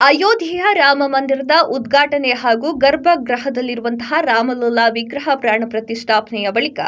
ಅಯೋಧ್ಯೆಯ ರಾಮ ಮಂದಿರದ ಉದ್ಘಾಟನೆ ಹಾಗೂ ಗರ್ಭಗೃಹದಲ್ಲಿರುವಂತಹ ರಾಮಲಲ್ಲಾ ವಿಗ್ರಹ ಪ್ರಾಣ ಪ್ರತಿಷ್ಠಾಪನೆಯ ಬಳಿಕ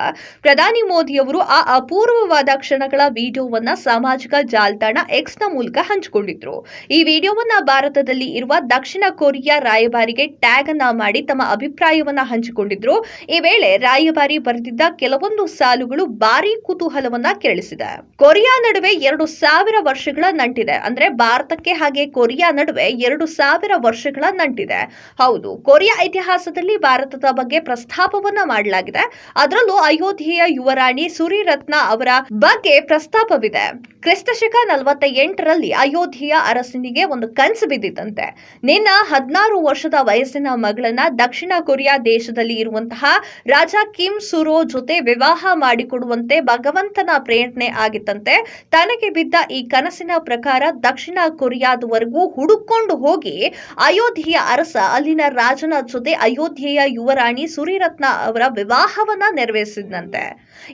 ಪ್ರಧಾನಿ ಮೋದಿಯವರು ಆ ಅಪೂರ್ವವಾದ ಕ್ಷಣಗಳ ವಿಡಿಯೋವನ್ನ ಸಾಮಾಜಿಕ ಜಾಲತಾಣ ಎಕ್ಸ್ನ ಮೂಲಕ ಹಂಚಿಕೊಂಡಿದ್ರು. ಈ ವಿಡಿಯೋವನ್ನ ಭಾರತದಲ್ಲಿ ಇರುವ ದಕ್ಷಿಣ ಕೊರಿಯಾ ರಾಯಭಾರಿಗೆ ಟ್ಯಾಗ್ ಅನ್ನ ಮಾಡಿ ತಮ್ಮ ಅಭಿಪ್ರಾಯವನ್ನ ಹಂಚಿಕೊಂಡಿದ್ರು. ಈ ವೇಳೆ ರಾಯಭಾರಿ ಬರೆದಿದ್ದ ಕೆಲವೊಂದು ಸಾಲುಗಳು ಭಾರೀ ಕುತೂಹಲವನ್ನ ಕೆರಳಿಸಿದೆ. ಕೊರಿಯಾ ನಡುವೆ 2000 ವರ್ಷಗಳ ನಂಟಿದೆ. ಅಂದ್ರೆ ಭಾರತಕ್ಕೆ ಹಾಗೆ ಕೊರಿಯಾ ನಡುವೆ 2000 ವರ್ಷಗಳ ನಂಟಿದೆ. ಹೌದು, ಕೊರಿಯಾ ಇತಿಹಾಸದಲ್ಲಿ ಭಾರತದ ಬಗ್ಗೆ ಪ್ರಸ್ತಾಪವನ್ನ ಮಾಡಲಾಗಿದೆ. ಅದರಲ್ಲೂ ಅಯೋಧ್ಯೆಯ ಯುವರಾಣಿ ಸುರಿರತ್ನ ಅವರ ಬಗ್ಗೆ ಪ್ರಸ್ತಾಪವಿದೆ. ಕ್ರಿಸ್ತಶಕ 48ರಲ್ಲಿ ಅಯೋಧ್ಯೆಯ ಅರಸನಿಗೆ ಒಂದು ಕನಸು ಬಿದ್ದಿತ್ತಂತೆ. ನಿನ್ನ 16 ವರ್ಷದ ವಯಸ್ಸಿನ ಮಗಳನ್ನ ದಕ್ಷಿಣ ಕೊರಿಯಾ ದೇಶದಲ್ಲಿ ಇರುವಂತಹ ರಾಜ ಕಿಮ್ ಸುರೋ ಜೊತೆ ವಿವಾಹ ಮಾಡಿಕೊಡುವಂತೆ ಭಗವಂತನ ಪ್ರೇರಣೆ ಆಗಿತ್ತಂತೆ. ತನಗೆ ಬಿದ್ದ ಈ ಕನಸಿನ ಪ್ರಕಾರ ದಕ್ಷಿಣ ಕೊರಿಯಾದವರೆಗೂ ಹುಡುಕೊಂಡು ಹೋಗಿ ಅಯೋಧ್ಯೆಯ ಅರಸ ಅಲ್ಲಿನ ರಾಜನ ಜೊತೆ ಅಯೋಧ್ಯೆಯ ಯುವರಾಣಿ ಸುರಿರತ್ನ ಅವರ ವಿವಾಹವನ್ನ ನೆರವೇರಿಸಿದಂತೆ.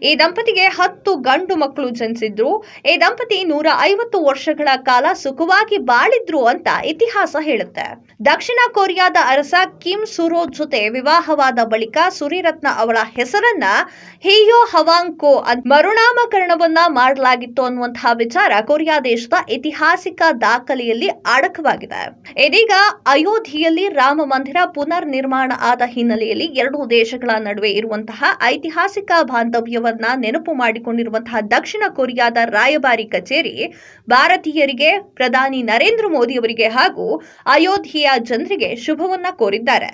ಈ ದಂಪತಿಗೆ 10 ಗಂಡು ಮಕ್ಕಳು ಜನಿಸಿದ್ರು. ಈ ದಂಪತಿ 150 ವರ್ಷಗಳ ಕಾಲ ಸುಖವಾಗಿ ಬಾಳಿದ್ರು ಅಂತ ಇತಿಹಾಸ ಹೇಳುತ್ತೆ. ದಕ್ಷಿಣ ಕೊರಿಯಾದ ಅರಸ ಕಿಮ್ ಸುರೋ ಜೊತೆ ವಿವಾಹವಾದ ಬಳಿಕ ಸುರಿರತ್ನ ಅವಳ ಹೆಸರನ್ನ ಹಿಯೋ ಹವಾಂಗ್-ಕೋ ಮರುನಾಮಕರಣವನ್ನ ಮಾಡಲಾಗಿತ್ತು ಅನ್ನುವಂತಹ ವಿಚಾರ ಕೊರಿಯಾ ದೇಶದ ಐತಿಹಾಸಿಕ ದಾಖಲೆಯಲ್ಲಿ ಅಡಕವಾಗಿದೆ. ಇದೀಗ ಅಯೋಧ್ಯೆಯಲ್ಲಿ ರಾಮ ಮಂದಿರ ಪುನರ್ ನಿರ್ಮಾಣ ಆದ ಹಿನ್ನೆಲೆಯಲ್ಲಿ ಎರಡೂ ದೇಶಗಳ ನಡುವೆ ಇರುವಂತಹ ಐತಿಹಾಸಿಕ ಬಾಂಧವ್ಯವನ್ನ ನೆನಪು ಮಾಡಿಕೊಂಡಿರುವಂತಹ ದಕ್ಷಿಣ ಕೊರಿಯಾದ ರಾಯಭಾರಿ ಕಚೇರಿ ಭಾರತೀಯರಿಗೆ, ಪ್ರಧಾನಿ ನರೇಂದ್ರ ಮೋದಿ ಅವರಿಗೆ ಹಾಗೂ ಅಯೋಧ್ಯೆಯ ಜನರಿಗೆ ಶುಭವನ್ನ ಕೋರಿದ್ದಾರೆ.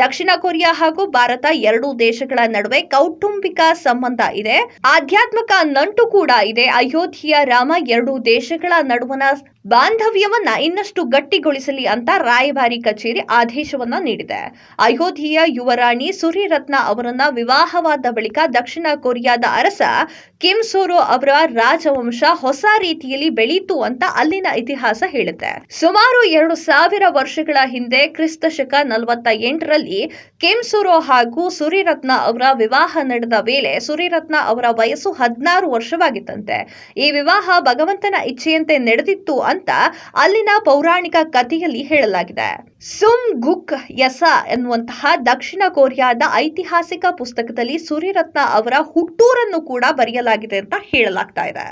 ದಕ್ಷಿಣ ಕೊರಿಯಾ ಹಾಗೂ ಭಾರತ ಎರಡೂ ದೇಶಗಳ ನಡುವೆ ಕೌಟುಂಬಿಕ ಸಂಬಂಧ ಇದೆ, ಆಧ್ಯಾತ್ಮಿಕ ನಂಟು ಕೂಡ ಇದೆ. ಅಯೋಧ್ಯೆಯ ರಾಮ ಎರಡೂ ದೇಶಗಳ ನಡುವಣ ಬಾಂಧವ್ಯವನ್ನ ಇನ್ನಷ್ಟು ಗಟ್ಟಿಗೊಳಿಸಲಿ ಅಂತ ರಾಯಭಾರಿ ಕಚೇರಿ ಆದೇಶವನ್ನ ನೀಡಿದೆ. ಅಯೋಧ್ಯೆಯ ಯುವರಾಣಿ ಸುರಿರತ್ನ ಅವರನ್ನ ವಿವಾಹವಾದ ಬಳಿಕ ದಕ್ಷಿಣ ಕೊರಿಯಾದ ಅರಸ ಕಿಮ್ ಸೋರೋ ಅವರ ರಾಜವಂಶ ಹೊಸ ರೀತಿಯಲ್ಲಿ ಬೆಳೀತು ಅಂತ ಅಲ್ಲಿನ ಇತಿಹಾಸ ಹೇಳುತ್ತೆ. ಸುಮಾರು 2000 ವರ್ಷಗಳ ಹಿಂದೆ ಕ್ರಿಸ್ತಶಕ 48ರಲ್ಲಿ ಕಿಮ್ ಸೋರೋ ಹಾಗೂ ಸುರಿರತ್ನ ಅವರ ವಿವಾಹ ನಡೆದ ವೇಳೆ ಸುರಿರತ್ನ ಅವರ ವಯಸ್ಸು 16 ವರ್ಷವಾಗಿತ್ತಂತೆ. ಈ ವಿವಾಹ ಭಗವಂತನ ಇಚ್ಛೆಯಂತೆ ನಡೆದಿತ್ತು ಅಂತ ಅಲ್ಲಿನ ಪೌರಾಣಿಕ ಕಥೆಯಲ್ಲಿ ಹೇಳಲಾಗಿದೆ. ಸುಮ್ ಗುಕ್ ಯಸ ಎನ್ನುವಂತಹ ದಕ್ಷಿಣ ಕೊರಿಯಾದ ಐತಿಹಾಸಿಕ ಪುಸ್ತಕದಲ್ಲಿ ಸುರಿರತ್ನ ಅವರ ಹುಟ್ಟೂರನ್ನು ಕೂಡ ಬರೆಯಲಾಗಿದೆ ಅಂತ ಹೇಳಲಾಗ್ತಾ ಇದೆ.